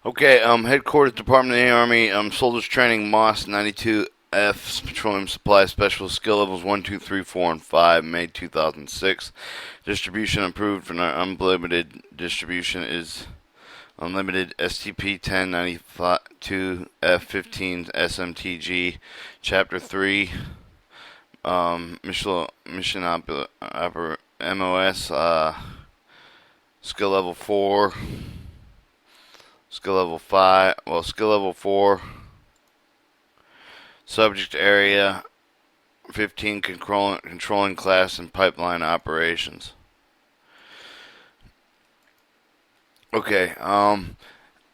Okay, Headquarters Department of the Army, Soldiers Training, MOS 92F, Petroleum Supply Specialist, skill levels 1, 2, 3, 4, and 5, May 2006. Distribution approved for unlimited distribution is unlimited STP 1092 F15 SMTG, Chapter 3, MOS, skill level 4. Skill level 5, skill level 4, subject area 15, controlling class and pipeline operations. Okay,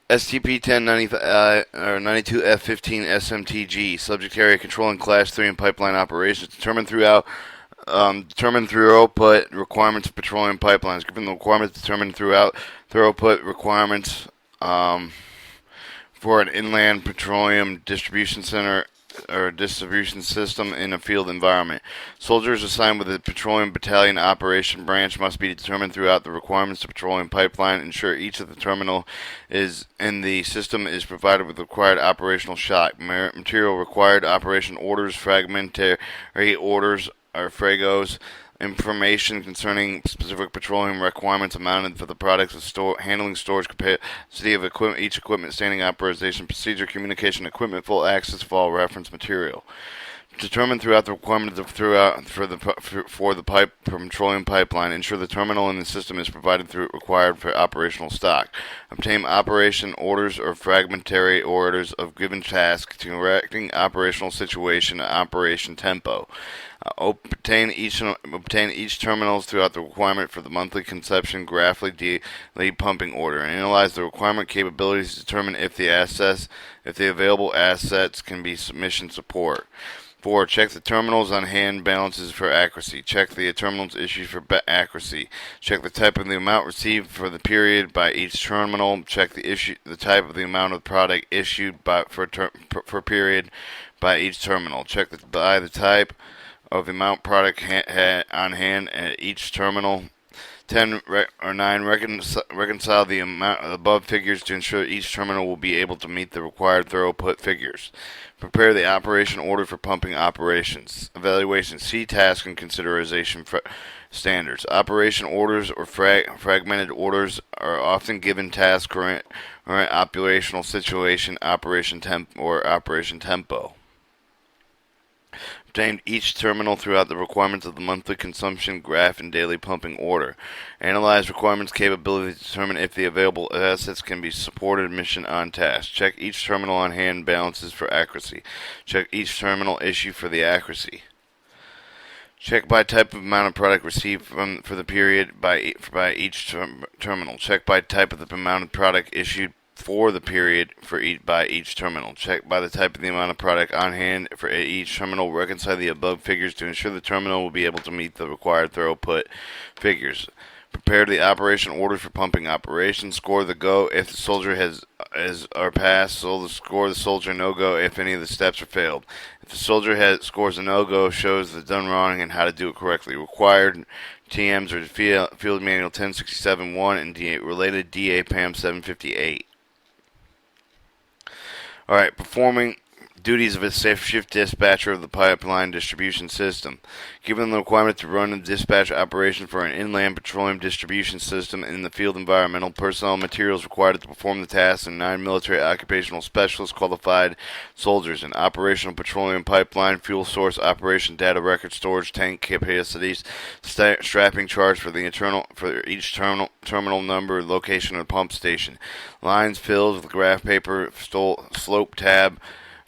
STP 1095 or 92F15 SMTG, subject area controlling class 3 and pipeline operations, determined through output requirements of petroleum pipelines. Given the requirements determined through output requirements for an inland petroleum distribution center or distribution system in a field environment. Soldiers assigned with the Petroleum Battalion Operation Branch must be determined throughout the requirements of petroleum pipeline. Ensure each of the terminal is in the system is provided with required operational shock. Material required operation orders, fragmentary orders, or fragos. Information concerning specific petroleum requirements amounted for the products of handling storage capacity of equipment, each equipment standing authorization procedure, communication equipment, full access of all reference material. Determine throughout the requirements for the petroleum pipeline. Ensure the terminal in the system is provided through required for operational stock. Obtain operation orders or fragmentary orders of given task, directing operational situation and operation tempo. Obtain each terminals throughout the requirement for the monthly consumption graphically daily pumping order. Analyze the requirement capabilities to determine if the available assets can be mission support. 4. Check the terminals on hand balances for accuracy. Check the terminals issued for accuracy. Check the type of the amount received for the period by each terminal. Check the type of the amount of product issued for period by each terminal. Check the type of the amount product on hand at each terminal. 10 or 9. Reconcile the amount of above figures to ensure each terminal will be able to meet the required throughput figures. Prepare the operation order for pumping operations. Evaluation. See task and consideration standards. Operation orders or fragmented orders are often given task or operational situation, operation tempo. Obtained each terminal throughout the requirements of the monthly consumption graph and daily pumping order. Analyze requirements capability to determine if the available assets can be supported mission on task. Check each terminal on hand balances for accuracy. Check each terminal issue for the accuracy. Check by type of amount of product received for the period by each terminal. Check by type of the amount of product issued for the period by each terminal. Check by the type of the amount of product on hand for each terminal. Reconcile the above figures to ensure the terminal will be able to meet the required throughput figures. Prepare the operation orders for pumping operations. Score the go if the soldier has passed. So score the soldier no go if any of the steps are failed. If the soldier scores a no go, shows the done wrong and how to do it correctly. Required TMs are Field Manual 1067-1 and related DAPAM 758. Alright, performing duties of a safe shift dispatcher of the pipeline distribution system. Given the requirement to run a dispatch operation for an inland petroleum distribution system in the field, environmental personnel materials required to perform the task, and 9 military occupational specialists qualified soldiers in operational petroleum pipeline, fuel source operation, data record storage, tank capacities, strapping charge for each terminal number, location of the pump station, lines filled with graph paper,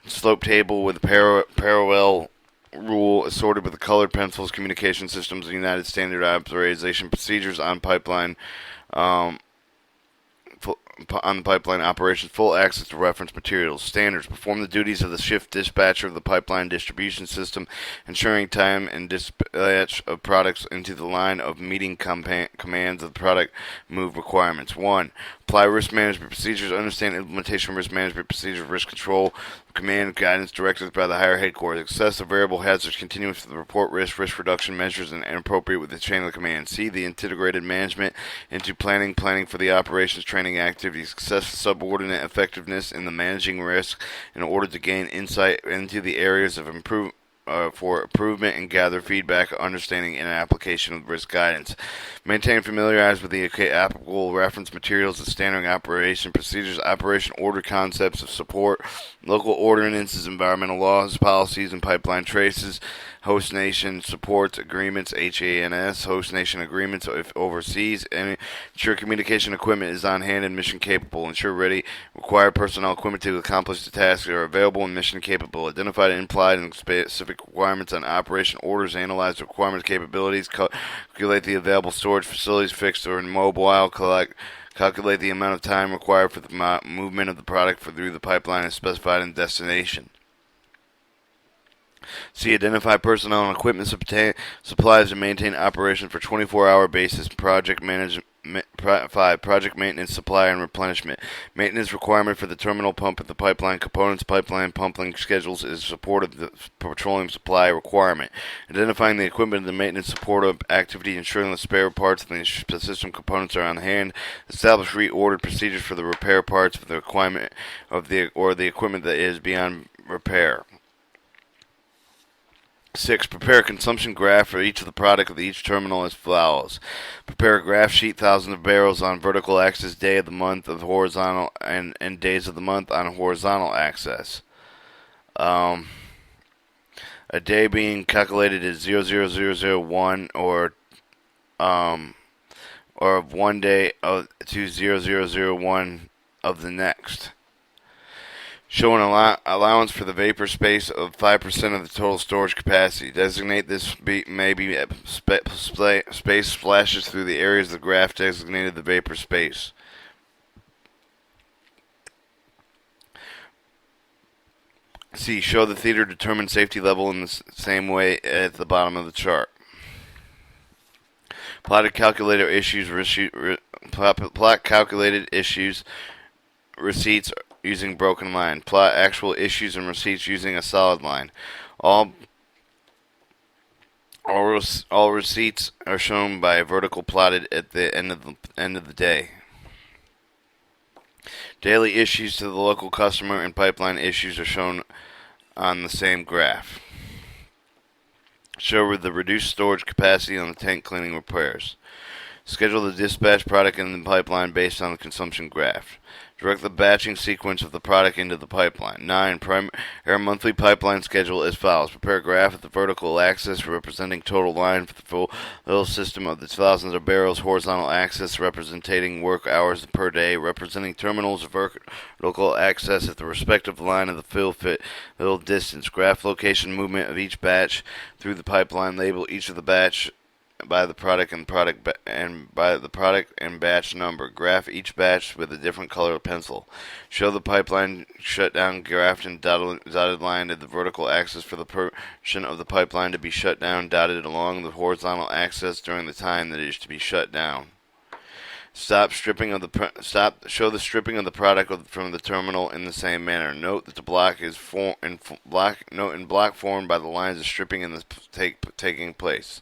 slope table with a parallel rule assorted with the colored pencils, communication systems, and United Standard Authorization Procedures on pipeline on the pipeline operations, full access to reference materials. Standards. Perform the duties of the shift dispatcher of the pipeline distribution system, ensuring time and dispatch of products into the line of meeting commands of the product move requirements. 1. Apply risk management procedures. Understand implementation of risk management procedures, risk control, command guidance directed by the higher headquarters. Assess the variable hazards continuous with the report risk reduction measures, and appropriate with the chain of command. C. The integrated management into planning for the operations, training, pumping activity, assess subordinate effectiveness in the managing risk in order to gain insight into the areas of for improvement and gather feedback, understanding, and application of risk guidance. Maintain familiarize with the applicable reference materials and standard operation procedures, operation order concepts of support, local ordinances, environmental laws, policies, and pipeline traces, host nation supports agreements, HANS, host nation agreements if overseas, and ensure communication equipment is on hand and mission capable, ensure ready, required personnel equipment to accomplish the tasks are available and mission capable, identify the implied and specific requirements on operation orders, analyze the requirements capabilities, calculate the available storage facilities fixed or immobile, calculate the amount of time required for the movement of the product through the pipeline as specified in destination. C. Identify personnel and equipment supplies and maintain operation for 24-hour basis. Project management. 5. Project maintenance, supply, and replenishment. Maintenance requirement for the terminal pump of the pipeline components, pipeline pumping schedules is support of the petroleum supply requirement. Identifying the equipment and the maintenance support of activity, ensuring the spare parts and the system components are on hand. Establish reordered procedures for the repair parts for the requirement of the equipment that is beyond repair. 6. Prepare a consumption graph for each of the product of each terminal as follows. Prepare a graph sheet, thousands of barrels on vertical axis, day of the month of horizontal, and days of the month on horizontal axis. A day being calculated as 00001 or of one day to 0001 of the next. Show an allowance for the vapor space of 5% of the total storage capacity. Designate this space splashes through the areas of the graph designated the vapor space. C. Show the theater determined safety level in the same way at the bottom of the chart. Plotted calculated issues. Plot calculated issues. Receipts using broken line. Plot actual issues and receipts using a solid line. All receipts are shown by a vertical plotted at the end of the day. Daily issues to the local customer and pipeline issues are shown on the same graph. Show the reduced storage capacity on the tank cleaning repairs. Schedule the dispatch product in the pipeline based on the consumption graph. Direct the batching sequence of the product into the pipeline. 9. Prepare monthly pipeline schedule as follows. Prepare a graph at the vertical axis representing total line for the full system of the thousands of barrels. Horizontal axis representing work hours per day. Representing terminals vertical axis at the respective line of the fill distance. Graph location movement of each batch through the pipeline. Label each of the batch by the product and batch number. Graph each batch with a different color pencil. Show the pipeline shutdown graph and dotted line at the vertical axis for the portion of the pipeline to be shut down, dotted along the horizontal axis during the time that it is to be shut down. Show the stripping of the product from the terminal in the same manner. Note that the block is in block form by the lines of stripping taking place.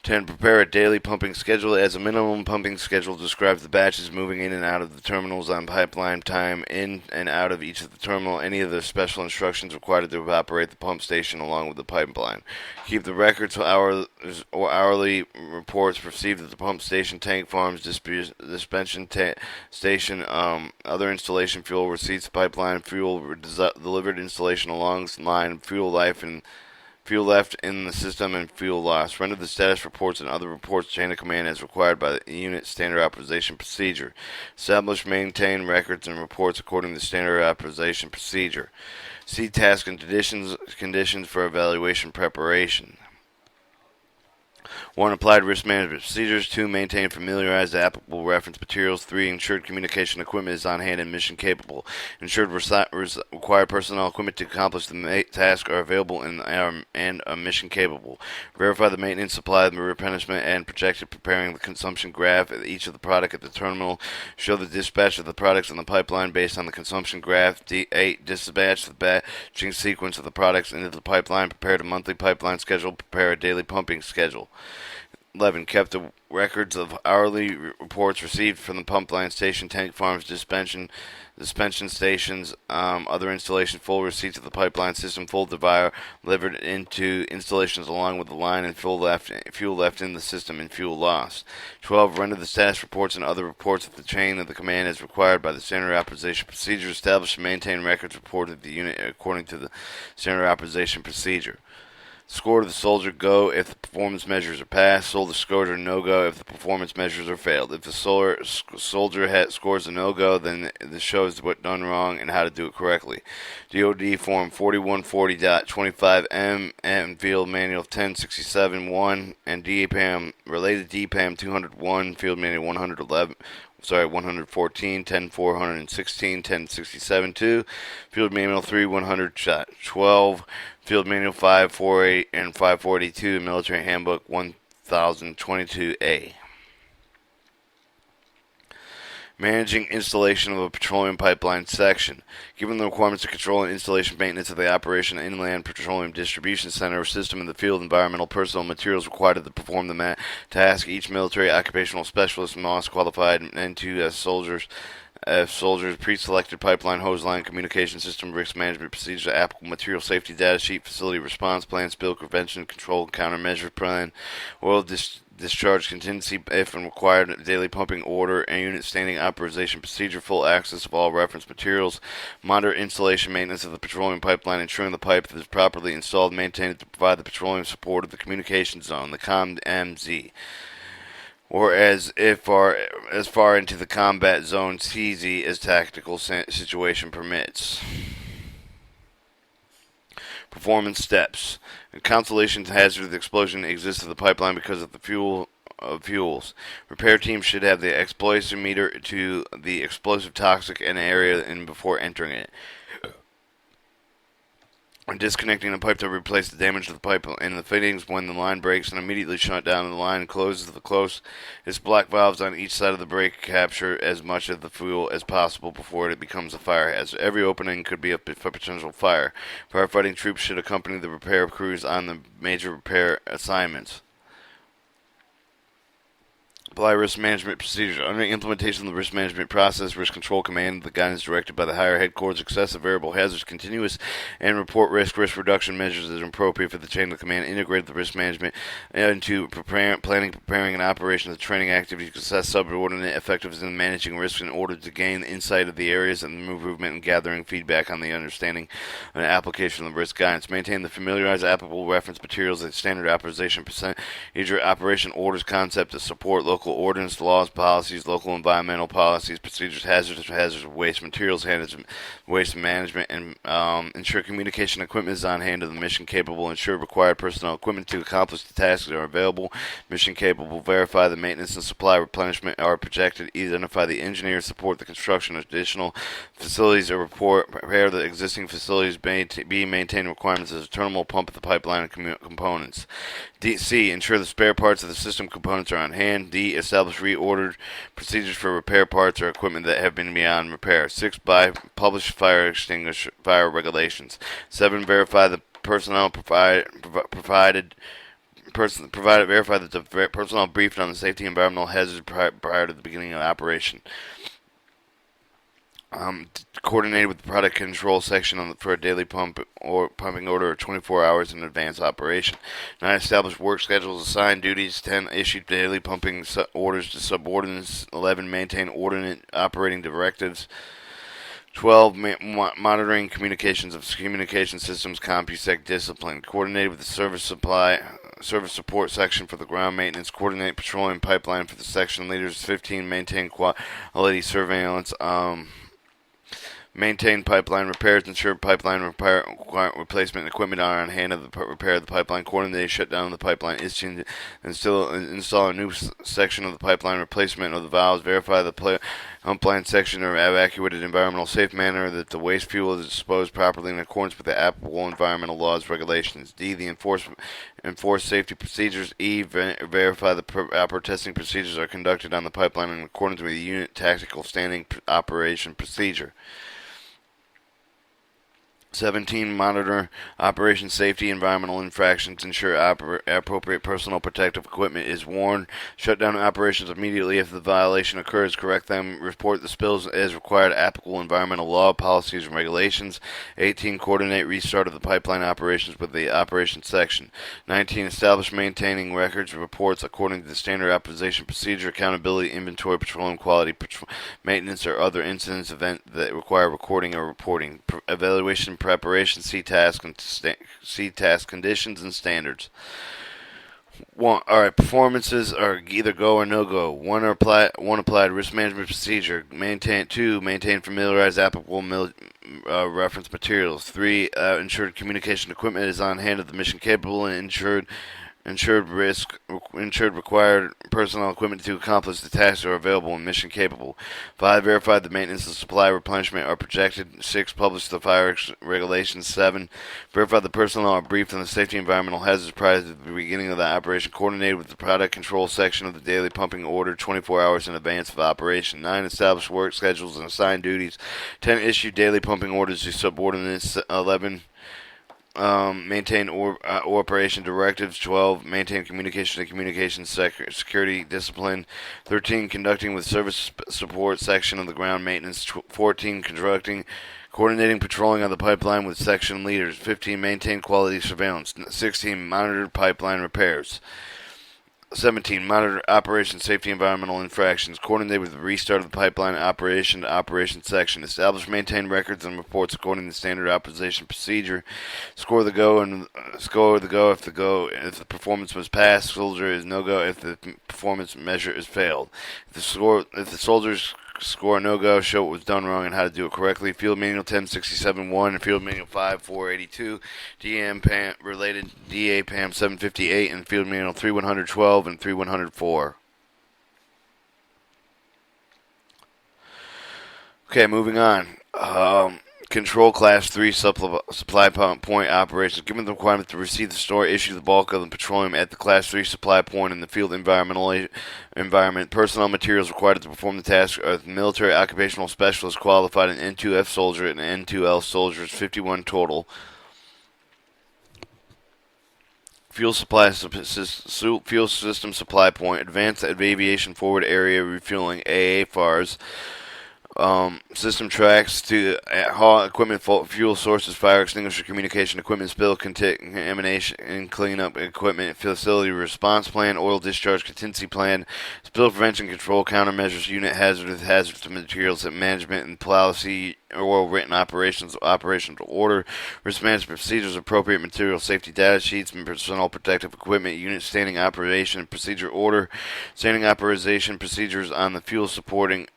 10. Prepare a daily pumping schedule. As a minimum pumping schedule describes the batches moving in and out of the terminals on pipeline time in and out of each of the terminal. Any of the special instructions required to operate the pump station along with the pipeline. Keep the records or hourly reports received at the pump station, tank farms, dispensing station, other installation fuel receipts, pipeline fuel delivered installation along line, fuel life and fuel left in the system and fuel loss. Render the status reports and other reports chain of command as required by the unit standard authorization procedure. Establish, maintain records and reports according to the standard authorization procedure. See task and conditions for evaluation preparation. 1. Applied risk management procedures. 2. Maintain familiarized applicable reference materials. 3. Ensured communication equipment is on hand and mission capable. Ensured required personnel equipment to accomplish the task are available and are mission capable. Verify the maintenance, supply, the replenishment, and projected preparing the consumption graph at each of the product at the terminal. Show the dispatch of the products on the pipeline based on the consumption graph. 8. Dispatch the batching sequence of the products into the pipeline. Prepare a monthly pipeline schedule. Prepare a daily pumping schedule. 11. Kept the records of hourly reports received from the pump line station, tank farms, suspension stations, other installation, full receipts of the pipeline system, full delivered into installations along with the line and fuel left in the system and fuel lost. 12. Render the status reports and other reports of the chain of the command as required by the standard authorization procedure. Establish and maintain records reported of the unit according to the standard authorization procedure. Score to the soldier, go if the performance measures are passed. Soldier no-go if the performance measures are failed. If the soldier scores a no-go, then this shows what done wrong and how to do it correctly. DoD Form 4140.25M and Field Manual 1067-1 and DPAM related DPAM 201, Field Manual 114, 10-416, 1067-2, Field Manual 3-100-12, Field Manual 548 and 542, Military Handbook 1022A. Managing installation of a petroleum pipeline section. Given the requirements to control and installation maintenance of the operation inland petroleum distribution center or system in the field, environmental personnel and materials required to perform the task, each military occupational specialist, MOS qualified, and two as soldiers, pre-selected pipeline, hose line, communication system, risk management procedures, applicable material safety data sheet, facility response plan, spill prevention, control, countermeasure plan, oil discharge contingency if and required, daily pumping order, and unit standing authorization procedure, full access of all reference materials, monitor installation maintenance of the petroleum pipeline, ensuring the pipe is properly installed and maintained to provide the petroleum support of the communication zone, the COM-MZ, or as far into the combat zone CZ as tactical situation permits. Performance steps. A constellation hazard of the explosion exists of the pipeline because of the fuels. Repair teams should have the explosimeter to the explosive toxic in area and before entering it. When disconnecting the pipe to replace the damage to the pipe and the fittings, when the line breaks, and immediately shut down the line and closes the closest black valves on each side of the break capture as much of the fuel as possible before it becomes a fire hazard. Every opening could be a potential fire. Firefighting troops should accompany the repair crews on the major repair assignments. Apply risk management procedures. Under implementation of the risk management process, risk control command, the guidance directed by the higher headquarters, excessive variable hazards, continuous, and report risk reduction measures as appropriate for the chain of command. Integrated the risk management into planning, preparing, and operation of the training activities to assess subordinate effectiveness in managing risks in order to gain insight of the areas and the movement and gathering feedback on the understanding and application of the risk guidance. Maintain the familiarized applicable reference materials at standard authorization procedure, operation orders, concept to support local ordinance, laws, policies, local environmental policies, procedures, hazards, waste materials, waste management, and ensure communication equipment is on hand of the mission capable, ensure required personnel equipment to accomplish the tasks that are available, mission capable, verify the maintenance and supply replenishment are projected, identify the engineers, support the construction of additional facilities, or prepare the existing facilities be maintain requirements as a terminal pump of the pipeline and components. C. Ensure the spare parts of the system components are on hand. D. Establish reordered procedures for repair parts or equipment that have been beyond repair. 6. Publish fire regulations. 7. Verify the personnel verify that the personnel briefed on the safety and environmental hazards prior to the beginning of operation. Coordinated with the product control section for a daily pumping order of 24 hours in advance operation. 9. Establish work schedules, assign duties. 10. Issue daily pumping orders to subordinates. 11. Maintain ordinate operating directives. 12. Monitoring communication systems, CompuSec discipline. Coordinated with the service support section for the ground maintenance. Coordinate petroleum pipeline for the section leaders. 15. Maintain quality surveillance. Maintain pipeline repairs, ensure pipeline replacement equipment are on hand of the repair of the pipeline, coordinate shutdown of the pipeline, install a new section of the pipeline, replacement of the valves, verify the pipeline section or evacuated environmental safe manner, that the waste fuel is disposed properly in accordance with the applicable environmental laws regulations. D. The enforce safety procedures. E. Verify the proper testing procedures are conducted on the pipeline in accordance with the unit tactical standing operation procedure. 17. Monitor operation safety, environmental infractions, ensure appropriate personal protective equipment is worn, shut down operations immediately if the violation occurs, correct them, report the spills as required, applicable environmental law, policies, and regulations. 18. Coordinate restart of the pipeline operations with the operations section. 19. Establish maintaining records and reports according to the standard optimization procedure, accountability, inventory, petroleum quality, maintenance, or other incidents event that require recording or reporting. Evaluation, preparation, see task conditions and standards. All right, performances are either go or no go. One applied risk management procedure. Maintain familiarized applicable reference materials. 3. Ensured communication equipment is on hand of the mission capable and ensured required personnel equipment to accomplish the tasks are available and mission capable. 5. Verify the maintenance and supply replenishment are projected. 6. Publish the fire regulations. 7. Verify the personnel are briefed on the safety and environmental hazards prior to the beginning of the operation. Coordinated with the product control section of the daily pumping order 24 hours in advance of operation. 9. Establish work schedules and assign duties. 10. Issue daily pumping orders to subordinates. 11. Maintain operation directives. 12. Maintain communication and communication security discipline. 13. Conducting with service support section of the ground maintenance. 14. Coordinating patrolling of the pipeline with section leaders. 15. Maintain quality surveillance. 16. Monitor pipeline repairs. 17. Monitor operation safety environmental infractions. Coordinate with the restart of the pipeline operation to operation section. Establish maintain records and reports according to standard optimization procedure. Score the go if the performance was passed. Soldier is no go if the performance measure is failed. If the soldiers score no go, show what was done wrong and how to do it correctly. Field Manual 1067-1 and Field Manual 5-482, DAM PAM related DA PAM 758 and Field Manual 3112 and 3104. Okay, moving on. Control Class 3 supply point operations. Given the requirement to receive the store, issue the bulk of the petroleum at the Class 3 supply point in the field environment. Personnel materials required to perform the task are the military occupational specialist qualified, an N2F soldier and an N2L soldiers, 51 total. Fuel system supply point. Advanced aviation forward area refueling, AA FARS. System tracks to haul equipment, fuel sources, fire extinguisher, communication equipment, spill contamination and cleanup equipment, facility response plan, oil discharge contingency plan, spill prevention control, countermeasures unit, hazards to materials and management and policy or written operations order, risk management procedures, appropriate material safety data sheets, and personal protective equipment unit, standing operation and procedure order, standing operation procedures on fuel supporting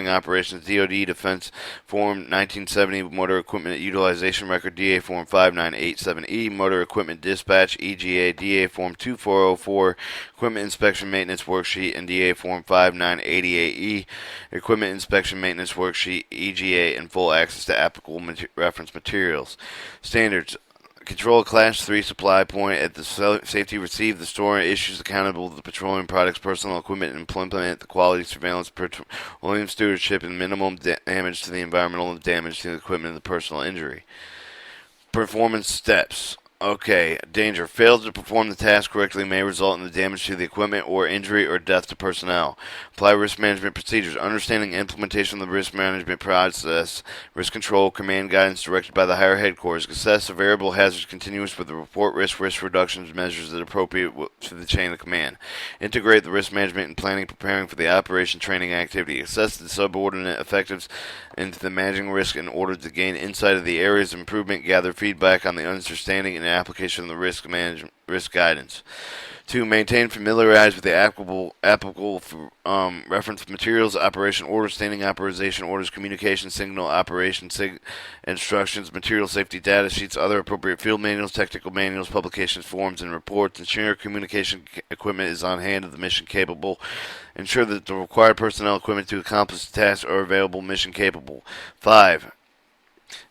operations, DoD Defense Form 1970, Motor Equipment Utilization Record, DA Form 5987E, Motor Equipment Dispatch, EGA, DA Form 2404, Equipment Inspection Maintenance Worksheet, and DA Form 5988E, Equipment Inspection Maintenance Worksheet, EGA, and full access to applicable reference materials. Standards. Control Class 3 supply point at the safety receive the store issues accountable to the petroleum products, personal equipment, and implement the quality surveillance, petroleum stewardship, and minimum damage to the environmental damage to the equipment and the personal injury. Performance steps. Okay, danger. Failure to perform the task correctly may result in the damage to the equipment or injury or death to personnel. Apply risk management procedures. Understanding and implementation of the risk management process, risk control, command guidance directed by the higher headquarters. Assess the variable hazards continuous with the report risk reductions measures that are appropriate to the chain of command. Integrate the risk management and planning preparing for the operation training activity. Assess the subordinate effectives into the managing risk in order to gain insight of the areas of improvement, gather feedback on the understanding and application of the risk guidance. 2. Maintain familiarize with the applicable reference materials, operation orders, standing operation orders, communication signal operation instructions, material safety data sheets, other appropriate field manuals, technical manuals, publications, forms, and reports. Ensure communication equipment is on hand of the mission capable. Ensure that the required personnel equipment to accomplish the task are available mission capable. 5.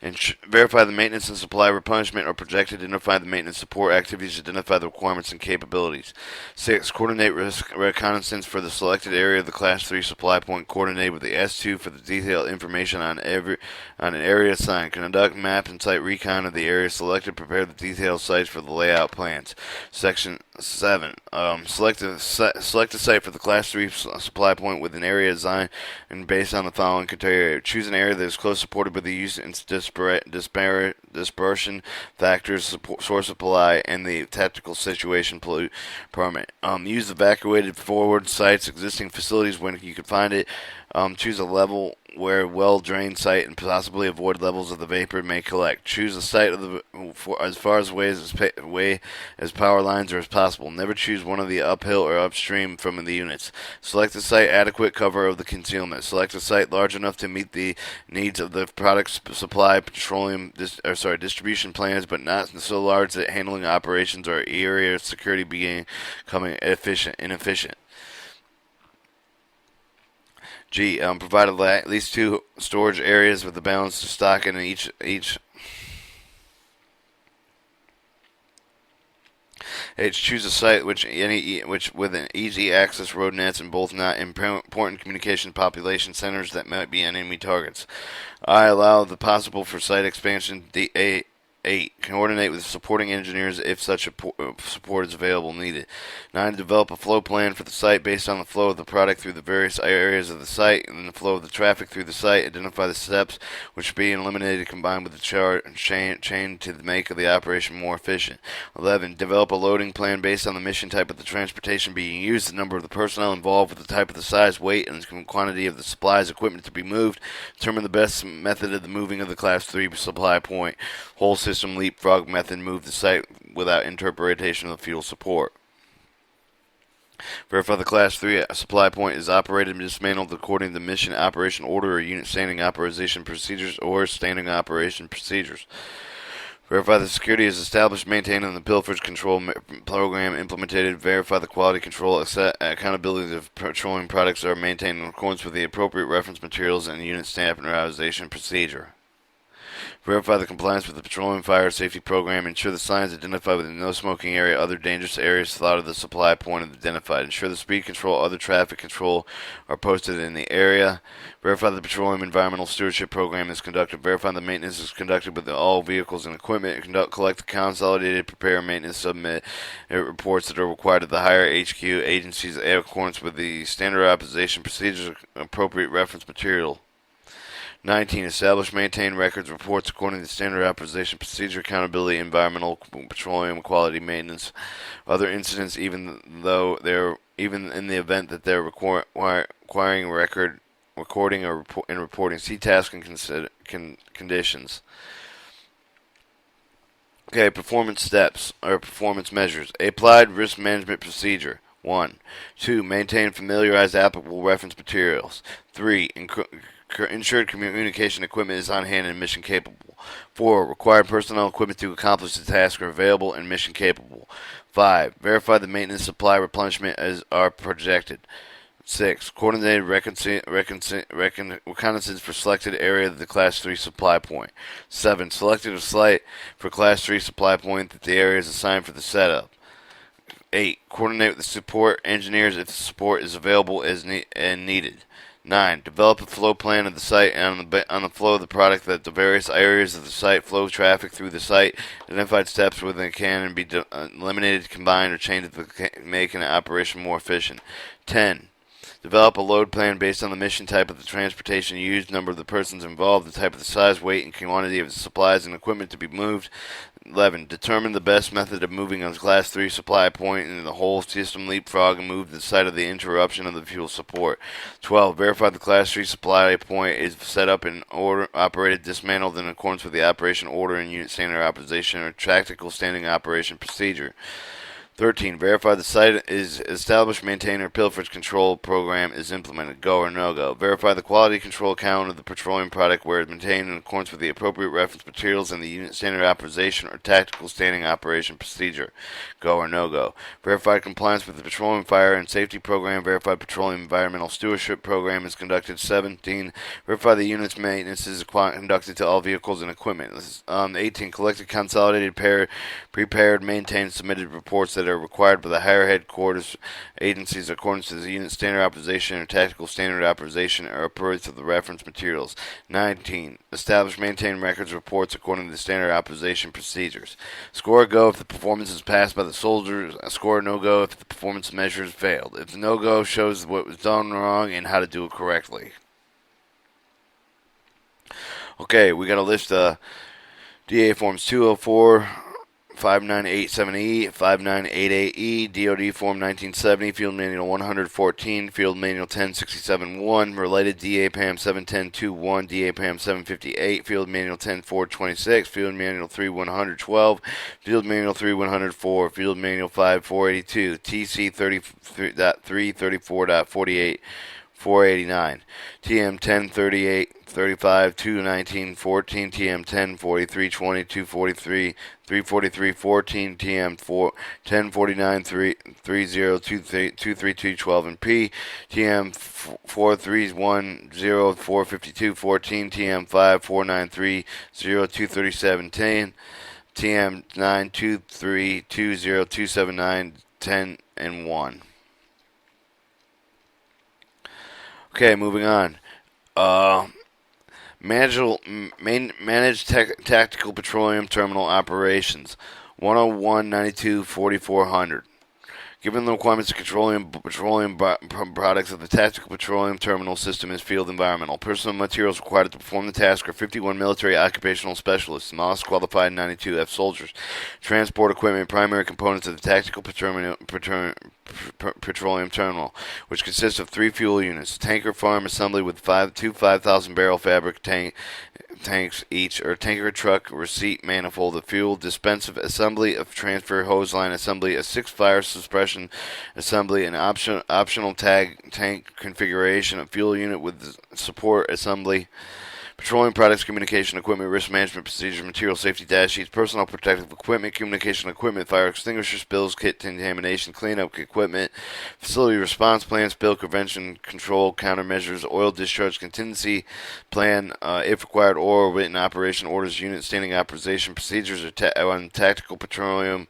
And verify the maintenance and supply replenishment are projected. Identify the maintenance support activities. Identify the requirements and capabilities. 6. Coordinate risk reconnaissance for the selected area of the Class 3 supply point. Coordinate with the S2 for the detailed information on an area assigned. Conduct map and site recon of the area selected. Prepare the detailed sites for the layout plans. Section 7. Select a site for the Class 3 supply point with an area design and based on the following criteria. Choose an area that is close supported by the use and dispersion factors, source supply, and the tactical situation permit. Use evacuated forward sites, existing facilities when you can find it. Choose a level where well-drained site and possibly avoid levels of the vapor may collect. Choose a site as far away as power lines are as possible. Never choose one of the uphill or upstream from the units. Select a site adequate cover of the concealment. Select a site large enough to meet the needs of the product supply distribution plans, but not so large that handling operations or area security becoming inefficient. G. Provide at least 2 storage areas with a balanced stock in each. H. Choose a site which with an easy access road nets and both not important communication population centers that might be enemy targets. I. Allow the possible for site expansion. D. 8. Coordinate with supporting engineers if such support is available needed. 9. Develop a flow plan for the site based on the flow of the product through the various areas of the site and the flow of the traffic through the site. Identify the steps which should be eliminated combined with the chain to make the operation more efficient. 11. Develop a loading plan based on the mission type of the transportation being used, the number of the personnel involved with the type of the size, weight, and the quantity of the supplies, equipment to be moved. Determine the best method of the moving of the Class 3 supply point. Whole system leapfrog method. Move the site without interpretation of the fuel support. Verify the Class 3 supply point is operated and dismantled according to the mission operation order or unit standing operation procedures or standing operation procedures. Verify the security is established, maintained, and the pilferage control program implemented. Verify the quality control accountability of petroleum products are maintained in accordance with the appropriate reference materials and unit standardization procedure. Verify the compliance with the petroleum fire safety program. Ensure the signs identified within no smoking area, other dangerous areas thought of the supply point are identified. Ensure the speed control, other traffic control are posted in the area. Verify the petroleum environmental stewardship program is conducted. Verify the maintenance is conducted with all vehicles and equipment. Collect the consolidated, prepare, maintenance, submit reports that are required to the higher HQ agencies in accordance with the standardization procedures, appropriate reference material. 19. Establish, maintain records, reports according to the standard authorization procedure, accountability, environmental, petroleum quality maintenance, other incidents, even in the event that they're requiring recording or reporting. See task and conditions. Okay, performance steps or performance measures. Applied risk management procedure. 1. 2. Maintain familiarize applicable reference materials. 3. Ensured communication equipment is on hand and mission capable. 4. Required personnel equipment to accomplish the task are available and mission capable. 5. Verify the maintenance supply replenishment are projected. 6. Coordinated reconnaissance for selected area of the Class 3 supply point. 7. Selected a site for Class 3 supply point that the area is assigned for the setup. 8. Coordinate with the support engineers if the support is available and needed. 9. Develop a flow plan of the site and on the flow of the product that the various areas of the site flow traffic through the site. Identified steps within can be eliminated, combined, or changed to make an operation more efficient. 10. Develop a load plan based on the mission type of the transportation used, number of the persons involved, the type of the size, weight, and quantity of the supplies and equipment to be moved. 11. Determine the best method of moving on Class 3 supply point and the whole system leapfrog and move to the site of the interruption of the fuel support. 12. Verify the Class 3 supply point is set up in order, operated, dismantled in accordance with the operation order and unit standard operation or tactical standing operation procedure. 13. Verify the site is established, maintained, or pilferage control program is implemented. Go or no go. Verify the quality control account of the petroleum product where it is maintained in accordance with the appropriate reference materials and the unit standard operation or tactical standing operation procedure. Go or no go. Verify compliance with the petroleum fire and safety program. Verify petroleum environmental stewardship program is conducted. 17. Verify the unit's maintenance is conducted to all vehicles and equipment. 18. Collected, consolidated, prepared, maintained, submitted reports that are required by the higher headquarters agencies according to the unit standard operation or tactical standard operation or appropriate of the reference materials. 19. Establish, maintain records, reports according to the standard operation procedures. Score a go if the performance is passed by the soldiers. Score a no-go if the performance measures failed. If the no-go shows what was done wrong and how to do it correctly. Okay, we got a list of DA Forms 204, 5987E, 5988E, DOD Form 1970, Field Manual 114, Field Manual 1067-1, related DA PAM 710-21, DA PAM 758, Field Manual 10426, Field Manual 3112, Field Manual 3104, Field Manual 5482, TC 33.334.48. 489, TM 1038, 35, 219, 14, TM 10, 43, 22, 43, 343, 14, TM 4, 10, 49, 30, 232, 12, and P, TM 4310, 452, 14, TM 5, 493, 0237, 10, TM 923, 20279, 10, and 1. Okay, moving on. Manage tactical petroleum terminal operations. 101-92-4400. Given the requirements of petroleum products of the tactical petroleum terminal system is field environmental. Personal materials required to perform the task are 51 military occupational specialists, MOS qualified 92 F soldiers. Transport equipment, primary components of the tactical petroleum terminal, which consists of 3 fuel units, tanker farm assembly with 2 5,000 barrel fabric tanks each, or tanker truck receipt manifold, a fuel dispensive assembly, of transfer hose line assembly, a 6 fire suppression assembly, an optional tank configuration, a fuel unit with support assembly, petroleum products, communication equipment, risk management procedures, material safety dash sheets, personal protective equipment, communication equipment, fire extinguisher, spills kit, contamination cleanup equipment, facility response plan, spill prevention control countermeasures, oil discharge contingency plan, if required, or written operation orders, unit standing operation procedures on tactical petroleum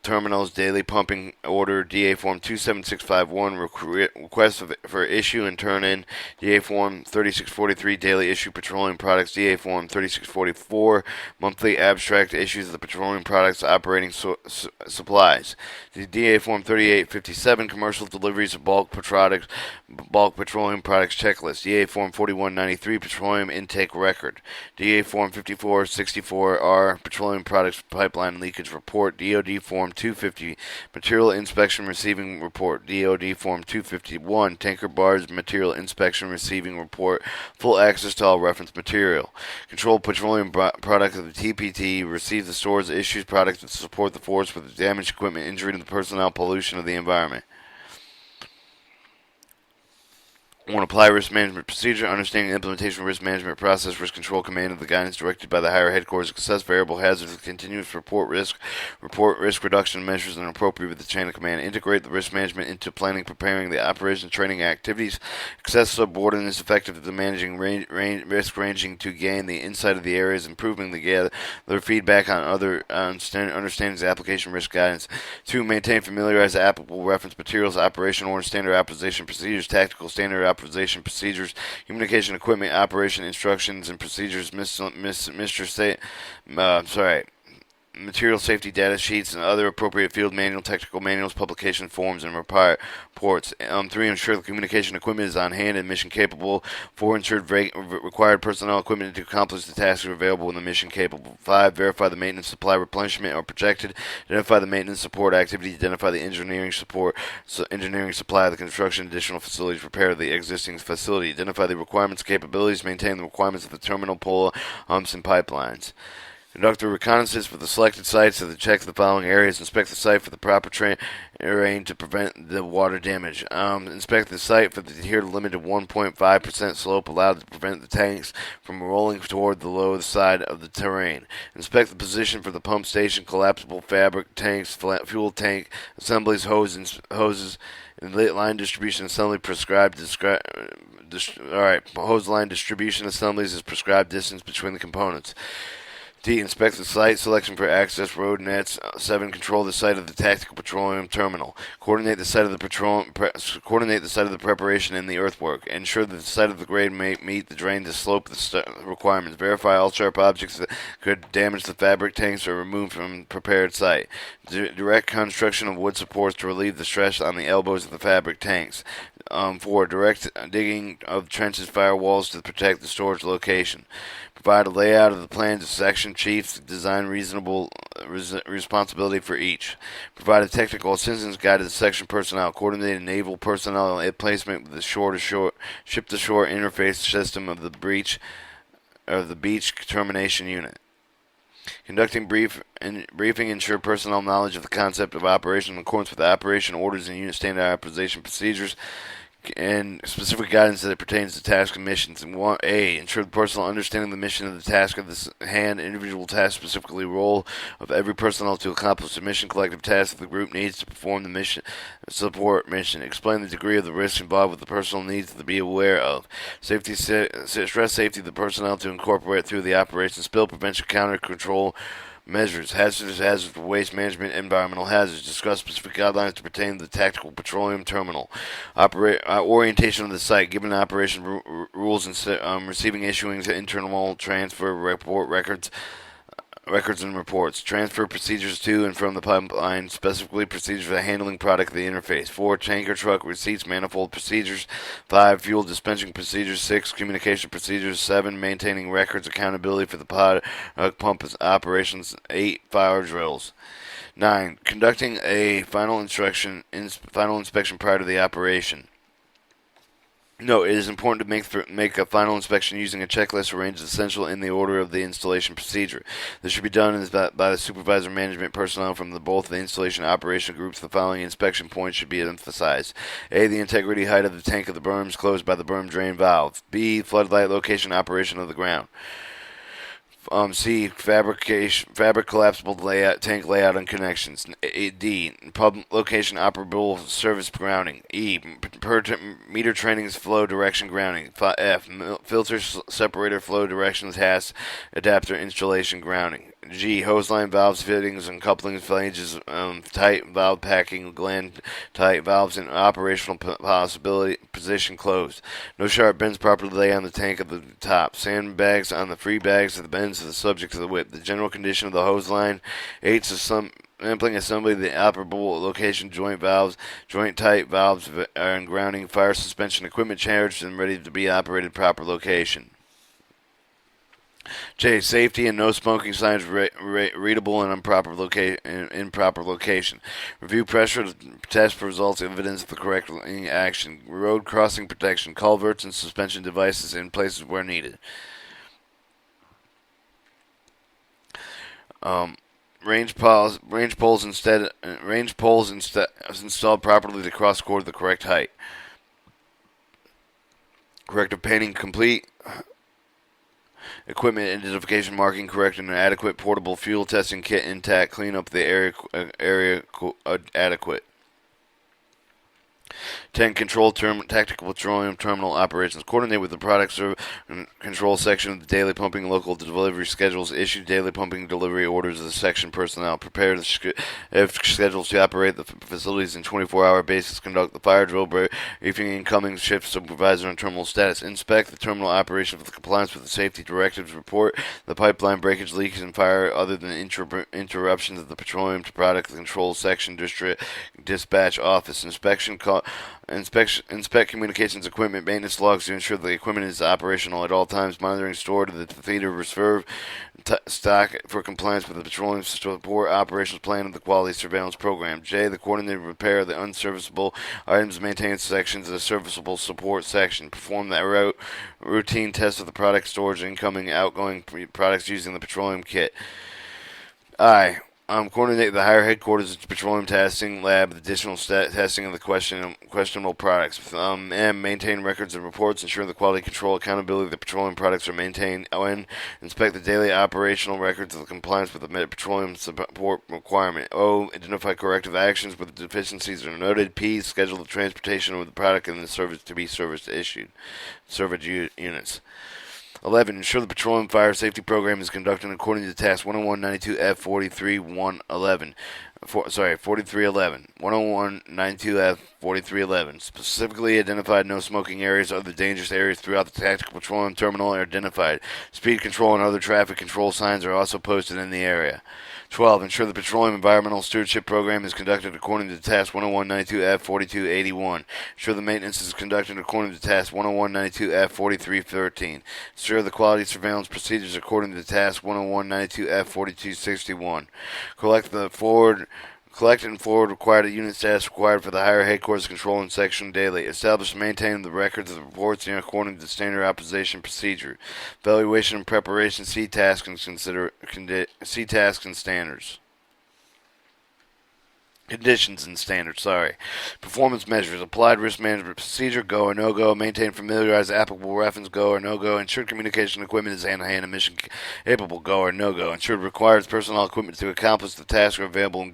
terminals, daily pumping order, DA Form 27651, request for issue and turn in, DA Form 3643, daily issue petroleum products, DA Form 3644, monthly abstract issues of the petroleum products operating supplies, the DA Form 3857, commercial deliveries of bulk petroleum products checklist, DA Form 4193, petroleum intake record, DA Form 5464R, petroleum products pipeline leakage report, DOD Form 250, Material Inspection Receiving Report, DOD Form 251, Tanker Barge Material Inspection Receiving Report, full access to all reference material. Control petroleum products of the TPT, receive the stores, issues products that support the force with damaged equipment, injury to the personnel, pollution of the environment. 1. Apply risk management procedure, understanding the implementation of risk management process, risk control command of the guidance directed by the higher headquarters, assess variable hazards with continuous report risk reduction measures and appropriate with the chain of command, integrate the risk management into planning, preparing the operations, training activities, assess subordinates effective at managing risk ranging to gain the insight of the areas, improving the gather feedback on understanding the application risk guidance. 2. Maintain familiarize applicable reference materials, operation order, standard operation procedures, tactical standard operation procedures, communication equipment, operation instructions and procedures, material safety data sheets and other appropriate field manual, technical manuals, publication forms, and reports. 3. Ensure the communication equipment is on hand and mission capable. 4. Ensure required personnel equipment to accomplish the tasks are available when the mission capable. 5. Verify the maintenance supply replenishment are projected. Identify the maintenance support activity. Identify the engineering supply of the construction additional facilities. Repair the existing facility. Identify the requirements, capabilities. Maintain the requirements of the terminal, pull humps, and pipelines. Conduct a reconnaissance for the selected sites to check the following areas. Inspect the site for the proper terrain to prevent the water damage. Inspect the site for the adhere to limited 1.5% slope allowed to prevent the tanks from rolling toward the lower side of the terrain. Inspect the position for the pump station, collapsible fabric tanks, fuel tank assemblies, hoses, and line distribution assembly prescribed. Hose line distribution assemblies is prescribed distance between the components. D. Inspect the site selection for access road nets. 7. Control the site of the tactical petroleum terminal. Coordinate the site of the preparation and the earthwork. Ensure that the site of the grade may meet the drain to slope requirements. Verify all sharp objects that could damage the fabric tanks are removed from prepared site. Direct construction of wood supports to relieve the stress on the elbows of the fabric tanks. 4. Direct digging of trenches, firewalls to protect the storage location. Provide a layout of the plans to section chiefs. Design reasonable responsibility for each. Provide a technical assistance guide to the section personnel. Coordinate naval personnel placement with the ship-to-shore interface system of the beach termination unit. Conducting briefing ensure personnel knowledge of the concept of operation in accordance with the operation orders and unit standard operation procedures and specific guidance that it pertains to task and missions. And 1A, ensure the personnel understanding the mission of the task of the hand, individual task, specifically role of every personnel to accomplish the mission, collective task that the group needs to perform the mission, support mission. Explain the degree of the risk involved with the personnel needs to be aware of. Safety, stress safety of the personnel to incorporate through the operation, spill prevention, counter control measures, hazardous waste management, environmental hazards. Discuss specific guidelines to pertain to the tactical petroleum terminal. Orientation of the site, given operation rules and receiving, issuing to internal transfer report records and reports. Transfer procedures to and from the pipeline, specifically procedures for handling product of the interface. 4. Tanker truck receipts, manifold procedures. 5. Fuel dispensing procedures. 6. Communication procedures. 7. Maintaining records, accountability for the pump operations. 8. Fire drills. 9. Conducting a final inspection prior to the operation. No, it is important to make a final inspection using a checklist arranged as essential in the order of the installation procedure. This should be done by the supervisor management personnel from both the installation and operation groups. The following inspection points should be emphasized. A. The integrity height of the tank of the berms closed by the berm drain valve. B. Floodlight location operation of the ground. C. Fabric collapsible tank layout and connections. D. Pub location operable service grounding. E. Meter trainings flow direction grounding. F. Filter separator flow directions has adapter installation grounding. G. Hose line valves, fittings, and couplings, flanges, tight valve packing, gland tight valves in operational position closed. No sharp bends properly lay on the tank at the top. Sandbags on the free bags of the bends of the subject to the whip. The general condition of the hose line. 8. Sampling assembly, the operable location, joint valves, joint tight valves, and grounding, fire suspension equipment charged and ready to be operated proper location. J. Safety and no smoking signs readable in improper location. Review pressure to test for results, evidence of the correct action. Road crossing protection, culverts and suspension devices in places where needed. Range poles installed properly to cross cord the correct height. Corrective painting complete. Equipment identification marking correct and adequate. Portable fuel testing kit intact. Clean up the area adequate. 10. Tactical petroleum terminal operations. Coordinate with the product control section of the daily pumping local delivery schedules. Issue daily pumping delivery orders to the section personnel. Prepare the schedules to operate the facilities in 24-hour basis. Conduct the fire drill, briefing incoming shift supervisor on terminal status. Inspect the terminal operation for the compliance with the safety directives. Report the pipeline breakage, leaks, and fire other than interruptions of the petroleum product control section dispatch office. Inspection inspect communications equipment maintenance logs to ensure the equipment is operational at all times, monitoring stored to the theater reserve stock for compliance with the petroleum support operations plan of the quality surveillance program. J. The coordinated repair of the unserviceable items maintenance sections of the serviceable support section. Perform the routine test of the product storage, incoming, outgoing products using the petroleum kit. I. Coordinate the higher headquarters petroleum testing lab with additional testing of the questionable products. M. Maintain records and reports, ensure the quality control accountability of the petroleum products are maintained. N. Inspect the daily operational records of the compliance with the petroleum support requirement. O. Identify corrective actions where the deficiencies are noted. P. Schedule the transportation of the product and the service to be service units. 11. Ensure the petroleum fire safety program is conducted according to Task 10192F 4311. 4311. 10192F 4311. Specifically identified no smoking areas or other dangerous areas throughout the tactical petroleum terminal are identified. Speed control and other traffic control signs are also posted in the area. 12. Ensure the Petroleum Environmental Stewardship Program is conducted according to Task 10192F 4281. Ensure the maintenance is conducted according to Task 10192F 4313. Ensure the quality surveillance procedures according to Task 10192F 4261. Collect and forward required unit status required for the higher headquarters control and section daily. Establish and maintain the records of the reports according to the standard opposition procedure. Evaluation and preparation. See tasks and standards. Conditions and standards, Performance measures. Applied risk management procedure, go or no-go. Maintain familiarized applicable reference, go or no-go. Ensured communication equipment is hand-to-hand and mission capable, go or no-go. Ensured requires personnel equipment to accomplish the task are available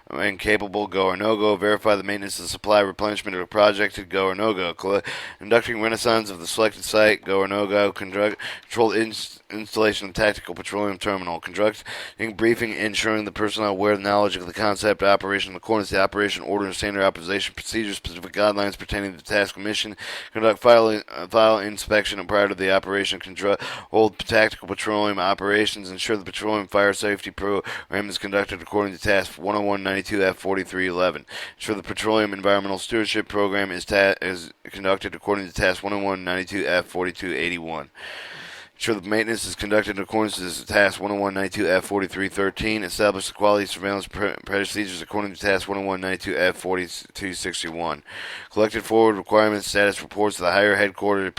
and capable, go or no-go. Verify the maintenance of the supply replenishment of a project, go or no-go. Conducting renaissance of the selected site, go or no-go. Control installation of tactical petroleum terminal. Conducting briefing, ensuring the personnel aware of the knowledge of the concept, operation, in accordance to the operation order and standard opposition procedures, specific guidelines pertaining to the task and mission. Conduct file inspection prior to the operation. Hold tactical petroleum operations. Ensure the petroleum fire safety program is conducted according to Task 10192F 4311. Ensure the petroleum environmental stewardship program is conducted according to Task 10192F 4281. Ensure the maintenance is conducted in accordance to Task 10192F 4313. Establish the quality surveillance procedures according to Task 10192F 4261. Collected forward requirements status reports to the higher headquarters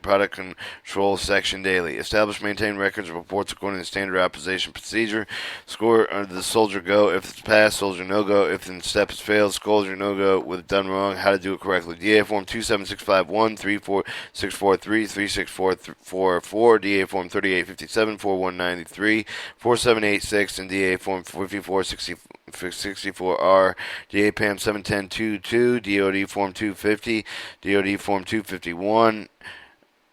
product control section daily. Establish maintain records of reports according to standard opposition procedure. Score the soldier go if it's passed, soldier no go if the step is failed, soldier no go with done wrong, how to do it correctly. DA form 27651, 34643, 36444. DA Form 3857, 4193, 4786, and DA Form 5464R, DA PAM 71022, DOD Form 250, DOD Form 251,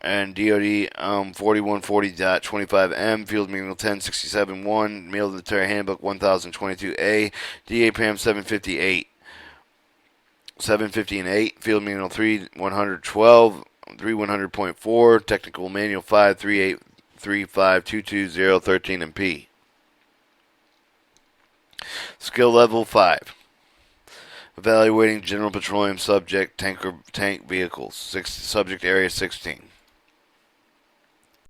and DOD 4140.25M, Field Manual 1067-1, Military Handbook 1022A, DA PAM 758, 750 and 8, Field Manual 3112, 3100.4, Technical Manual 53835222013 and P. Skill Level 5. Evaluating General Petroleum Subject Tank Vehicles. Subject Area 16.